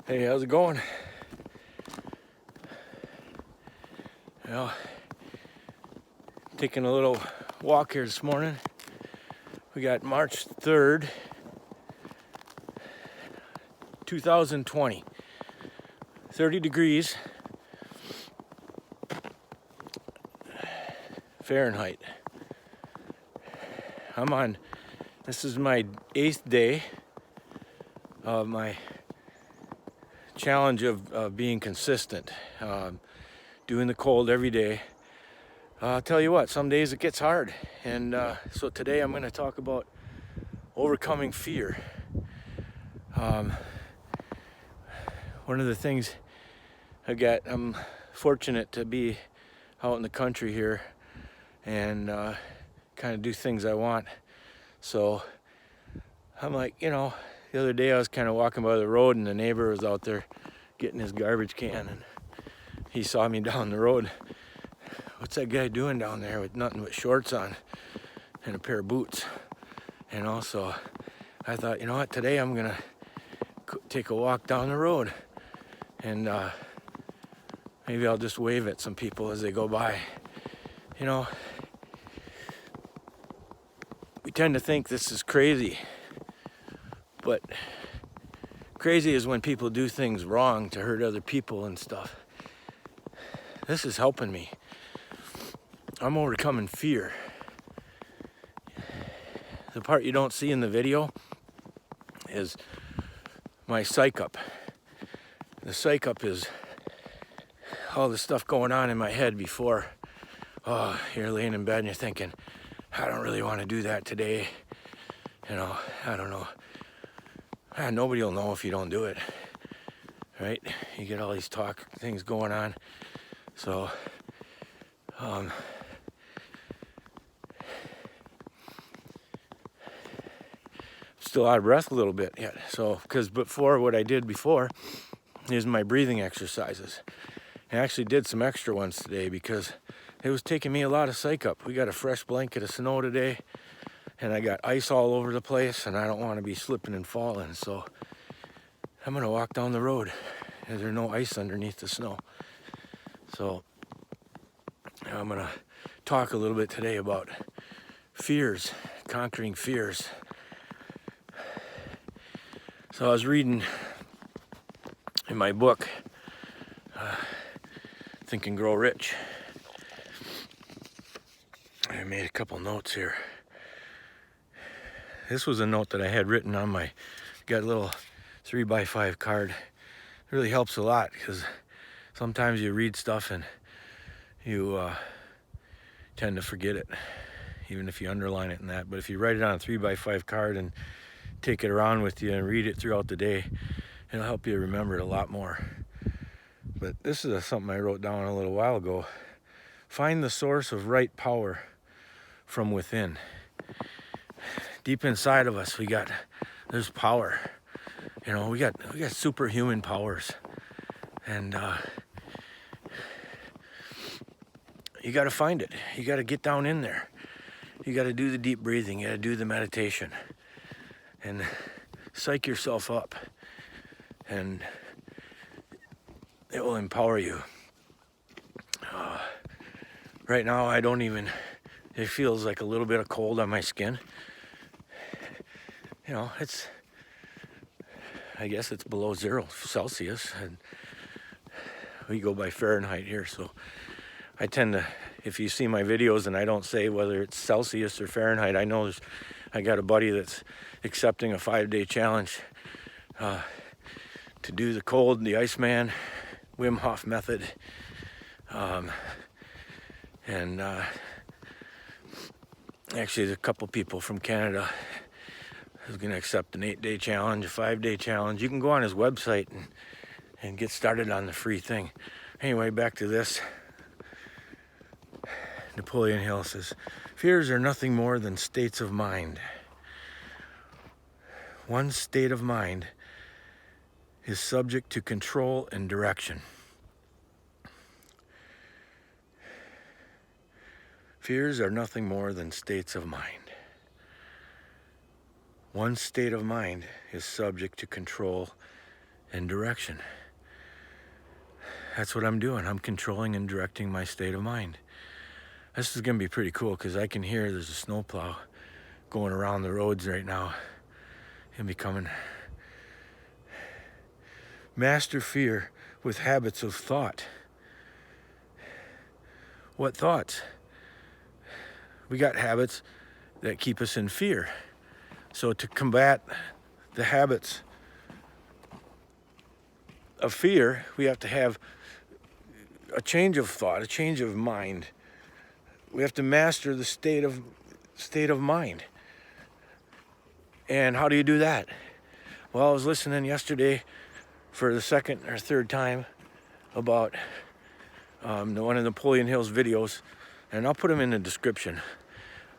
Hey, how's it going? Well, taking a little walk here this morning. We got March 3rd, 2020. 30 degrees Fahrenheit. This is my 8th day of my challenge of being consistent, doing the cold every day. I'll tell you what, some days it gets hard, and so today I'm going to talk about overcoming fear. One of the things I'm fortunate to be out in the country here and kind of do things I want. So I'm like, the other day I was kind of walking by the road and the neighbor was out there getting his garbage can, and he saw me down the road. What's that guy doing down there with nothing but shorts on and a pair of boots? And also, I thought, you know what, today I'm gonna take a walk down the road, and maybe I'll just wave at some people as they go by. We tend to think this is crazy, but crazy is when people do things wrong to hurt other people and stuff. This is helping me. I'm overcoming fear. The part you don't see in the video is my psych-up. The psych-up is all the stuff going on in my head before. Oh, you're laying in bed and you're thinking, I don't really want to do that today. I don't know. Nobody will know if you don't do it, right? You get all these things going on. So, still out of breath a little bit yet. So, because what I did before is my breathing exercises. I actually did some extra ones today because it was taking me a lot of psych-up. We got a fresh blanket of snow today, and I got ice all over the place, and I don't want to be slipping and falling. So I'm gonna walk down the road, and there's no ice underneath the snow. So I'm gonna talk a little bit today about fears, conquering fears. So I was reading in my book, Think and Grow Rich. I made a couple notes here. This was a note that I had written on got a little 3x5 card. It really helps a lot because sometimes you read stuff and you tend to forget it, even if you underline it and that. But if you write it on a 3x5 card and take it around with you and read it throughout the day, it'll help you remember it a lot more. But this is something I wrote down a little while ago. Find the source of right power from within. Deep inside of us, there's power. We got superhuman powers, and you got to find it. You got to get down in there. You got to do the deep breathing. You got to do the meditation, and psych yourself up, and it will empower you. Right now, it feels like a little bit of cold on my skin. I guess it's below 0 Celsius, and we go by Fahrenheit here, so I tend to, if you see my videos and I don't say whether it's Celsius or Fahrenheit, I got a buddy that's accepting a 5-day challenge to do the cold, the Iceman, Wim Hof Method, and actually there's a couple people from Canada who's going to accept an 8-day challenge, a 5-day challenge. You can go on his website and get started on the free thing. Anyway, back to this. Napoleon Hill says, fears are nothing more than states of mind. One state of mind is subject to control and direction. Fears are nothing more than states of mind. One state of mind is subject to control and direction. That's what I'm doing. I'm controlling and directing my state of mind. This is going to be pretty cool because I can hear there's a snowplow going around the roads right now. He'll be coming. Master fear with habits of thought. What thoughts? We got habits that keep us in fear. So to combat the habits of fear, we have to have a change of thought, a change of mind. We have to master the state of mind. And how do you do that? Well, I was listening yesterday for the second or third time about one of Napoleon Hill's videos, and I'll put them in the description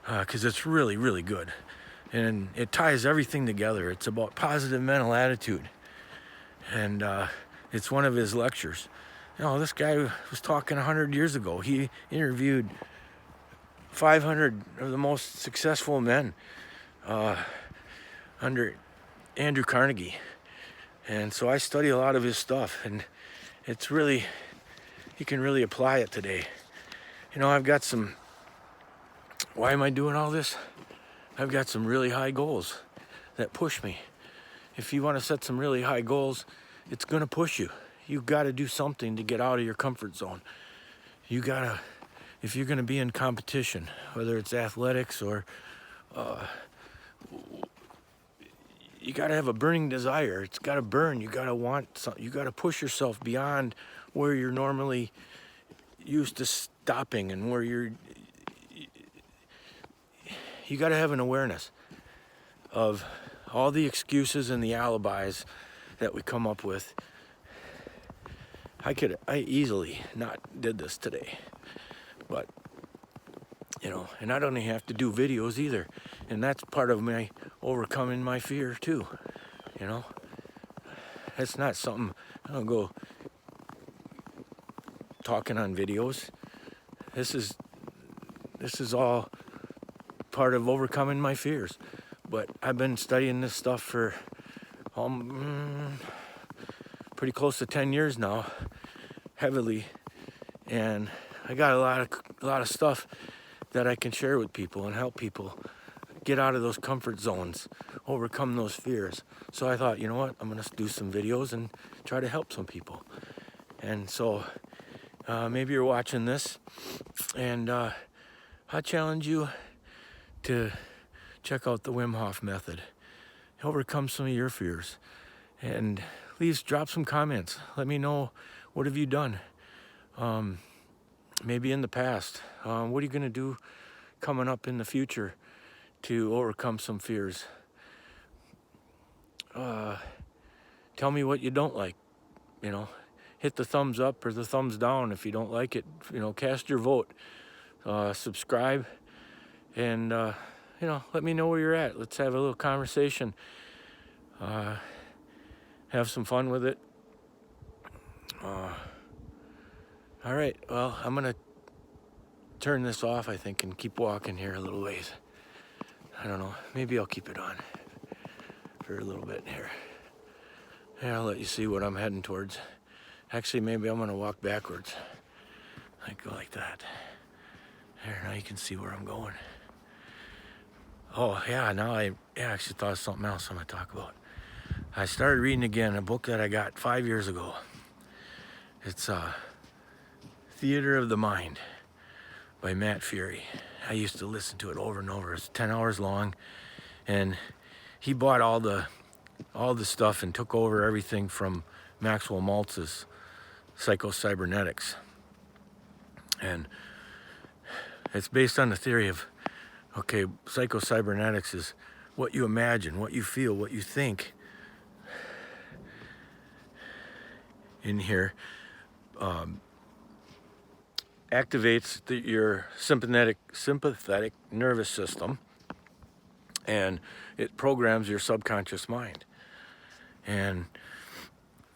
because it's really, really good. And it ties everything together. It's about positive mental attitude. And it's one of his lectures. You know, this guy was talking 100 years ago. He interviewed 500 of the most successful men under Andrew Carnegie. And so I study a lot of his stuff, and it's really, you can really apply it today. You know, I've got some, why am I doing all this? I've got some really high goals that push me. If you want to set some really high goals, it's going to push you. You've got to do something to get out of your comfort zone. You got to, if you're going to be in competition, whether it's athletics or you got to have a burning desire. It's got to burn. You got to want something. You got to push yourself beyond where you're normally used to stopping and where you got to have an awareness of all the excuses and the alibis that we come up with. I easily not did this today, but you know, and I don't even have to do videos either. And that's part of my overcoming my fear too. You know, that's not something, I don't go talking on videos. This is all part of overcoming my fears. But I've been studying this stuff for pretty close to 10 years now, heavily, and I got a lot of stuff that I can share with people and help people get out of those comfort zones, overcome those fears. So I thought, you know what, I'm gonna do some videos and try to help some people. And so maybe you're watching this, and I challenge you to check out the Wim Hof Method, overcome some of your fears, and please drop some comments. Let me know, what have you done? Maybe in the past. What are you gonna do coming up in the future to overcome some fears? Tell me what you don't like. You know, hit the thumbs up or the thumbs down if you don't like it. You know, cast your vote. Subscribe, and you know, let me know where you're at. Let's have a little conversation. Have some fun with it. All right, well, I'm gonna turn this off, I think, and keep walking here a little ways. I don't know, maybe I'll keep it on for a little bit here. Yeah, I'll let you see what I'm heading towards. Actually, maybe I'm gonna walk backwards. I go like that. There, now you can see where I'm going. Oh, yeah, now I actually thought of something else I'm gonna talk about. I started reading again a book that I got 5 years ago. It's Theater of the Mind by Matt Fury. I used to listen to it over and over. It's 10 hours long, and he bought all the stuff and took over everything from Maxwell Maltz's Psycho-Cybernetics. And it's based on the theory of, okay, Psycho-Cybernetics is what you imagine, what you feel, what you think in here. Activates your sympathetic nervous system, and it programs your subconscious mind. And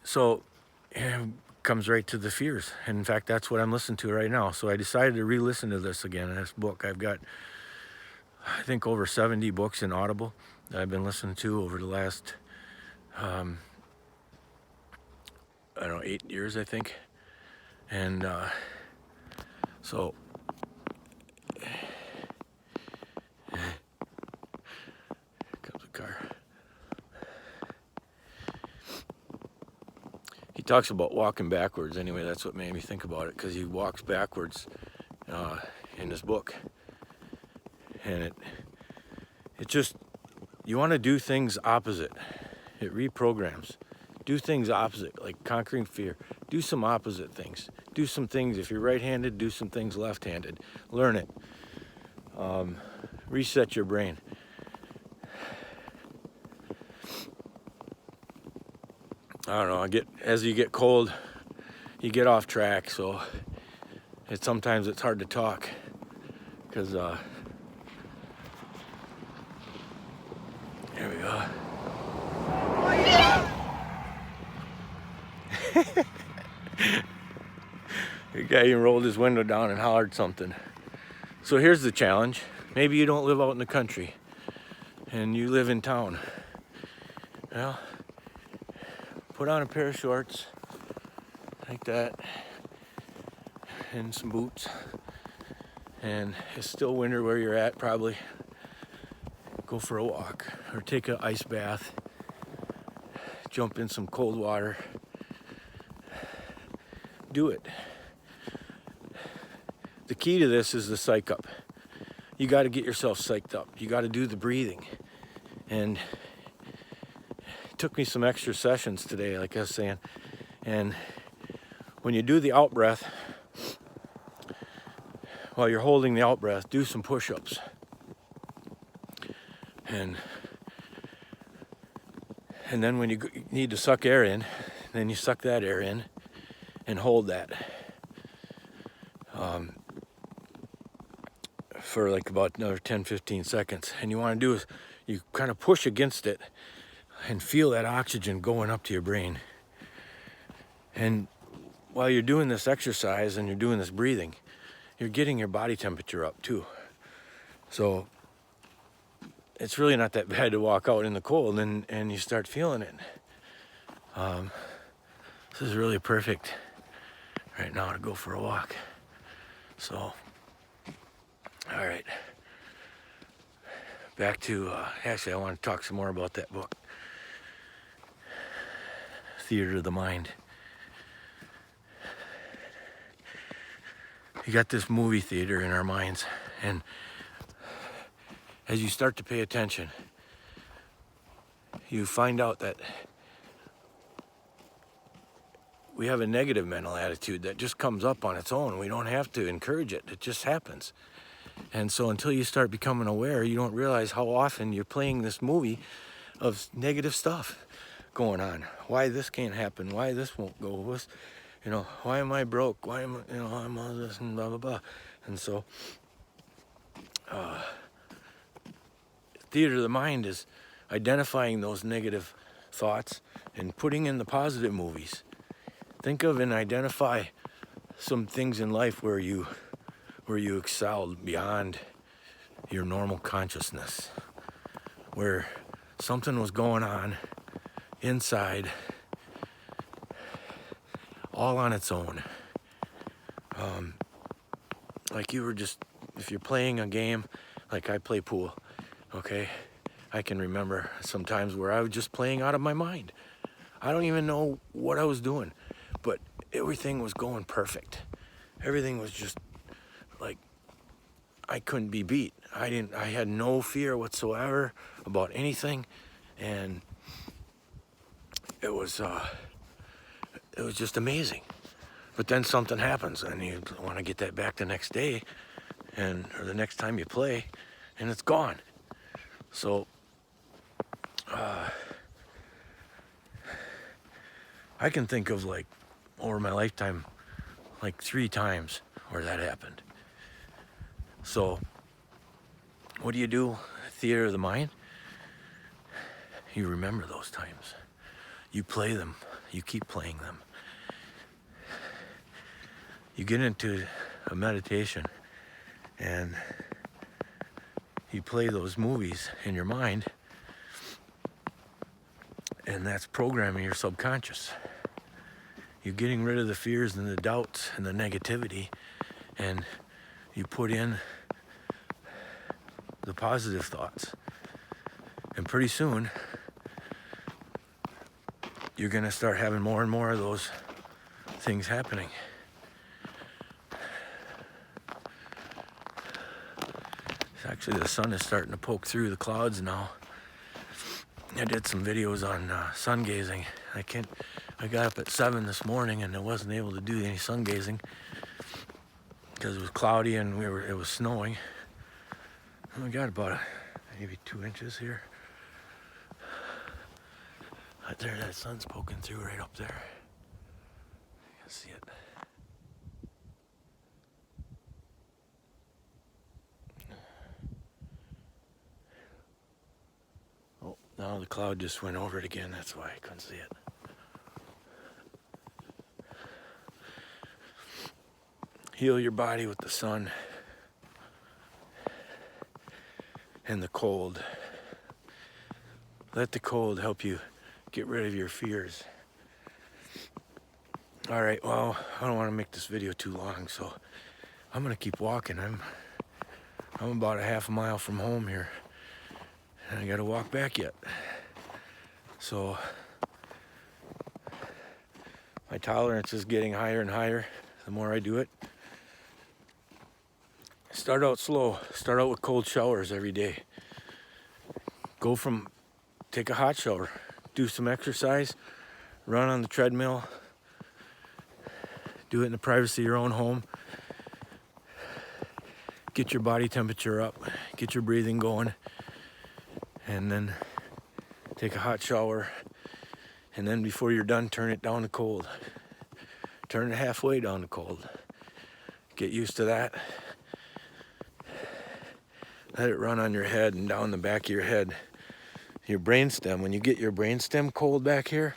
so it comes right to the fears. And in fact, that's what I'm listening to right now. So I decided to re-listen to this again, this book. I've got, I think, over 70 books in Audible that I've been listening to over the last 8 years, I think. And so comes a car. He talks about walking backwards. Anyway, that's what made me think about it, because he walks backwards in his book. And it just, you want to do things opposite. It reprograms. Do things opposite, like conquering fear. Do some opposite things. Do some things, if you're right-handed, do some things left-handed. Learn it. Reset your brain. I don't know, as you get cold, you get off track, so sometimes it's hard to talk, because there we go. The guy even rolled his window down and hollered something. So here's the challenge. Maybe you don't live out in the country and you live in town. Well, put on a pair of shorts like that and some boots, and it's still winter where you're at probably. Go for a walk or take an ice bath, jump in some cold water. Do it. The key to this is the psych up. You got to get yourself psyched up. You got to do the breathing. And it took me some extra sessions today, like I was saying. And when you do the out breath, while you're holding the out breath, do some push-ups. And then when you need to suck air in, then you suck that air in and hold that for like about another 10-15 seconds. And you want to do is you kind of push against it and feel that oxygen going up to your brain. And while you're doing this exercise and you're doing this breathing, you're getting your body temperature up too. So it's really not that bad to walk out in the cold and you start feeling it. This is really perfect right now to go for a walk. So, all right. Back to, actually I want to talk some more about that book. Theater of the Mind. You got this movie theater in our minds, and as you start to pay attention, you find out that we have a negative mental attitude that just comes up on its own. We don't have to encourage it. It just happens. And so until you start becoming aware, you don't realize how often you're playing this movie of negative stuff going on. Why this can't happen? Why this won't go? Why am I broke? Why am I, I'm all this and blah, blah, blah. And so, theater of the mind is identifying those negative thoughts and putting in the positive movies. Think of and identify some things in life where you excelled beyond your normal consciousness, where something was going on inside all on its own. Like you were just, if you're playing a game, like I play pool, okay? I can remember sometimes where I was just playing out of my mind. I don't even know what I was doing, but everything was going perfect. Everything was just like, I couldn't be beat. I had no fear whatsoever about anything, and it was just amazing. But then something happens, and you want to get that back the next day, or the next time you play, and it's gone. So, I can think of like over my lifetime, like 3 times where that happened. So, what do you do? Theater of the mind? You remember those times. You play them. You keep playing them. You get into a meditation and you play those movies in your mind, and that's programming your subconscious. you're getting rid of the fears and the doubts and the negativity, and you put in the positive thoughts. And pretty soon, you're gonna start having more and more of those things happening. Actually, the sun is starting to poke through the clouds now. I did some videos on sun gazing. I got up at 7 this morning and I wasn't able to do any sun gazing because it was cloudy and it was snowing. I got about maybe 2 inches here. Right there, that sun's poking through right up there. You can see it. Oh, now the cloud just went over it again. That's why I couldn't see it. Heal your body with the sun and the cold. Let the cold help you get rid of your fears. All right, well, I don't want to make this video too long, so I'm gonna keep walking. I'm about a half a mile from home here, and I gotta walk back yet. So my tolerance is getting higher and higher the more I do it. Start out slow. Start out with cold showers every day. Take a hot shower, do some exercise, run on the treadmill, do it in the privacy of your own home. Get your body temperature up, get your breathing going, and then take a hot shower. And then before you're done, turn it down to cold. Turn it halfway down to cold. Get used to that. Let it run on your head and down the back of your head. Your brainstem, when you get your brainstem cold back here,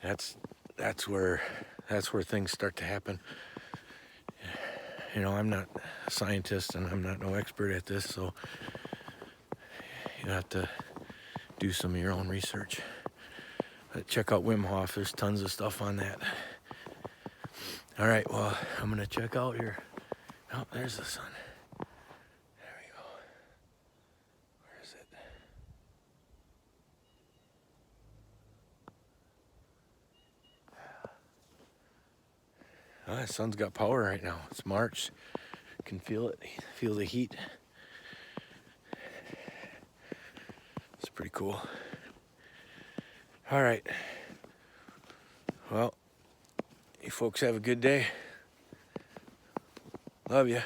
that's where things start to happen. You know, I'm not a scientist and I'm not no expert at this, so you have to do some of your own research. But check out Wim Hof. There's tons of stuff on that. All right, well, I'm gonna check out here. Oh, there's the sun. There we go. Where is it? Oh, the sun's got power right now. It's March. You can feel it. Feel the heat. It's pretty cool. All right. Well, you folks have a good day. Love you.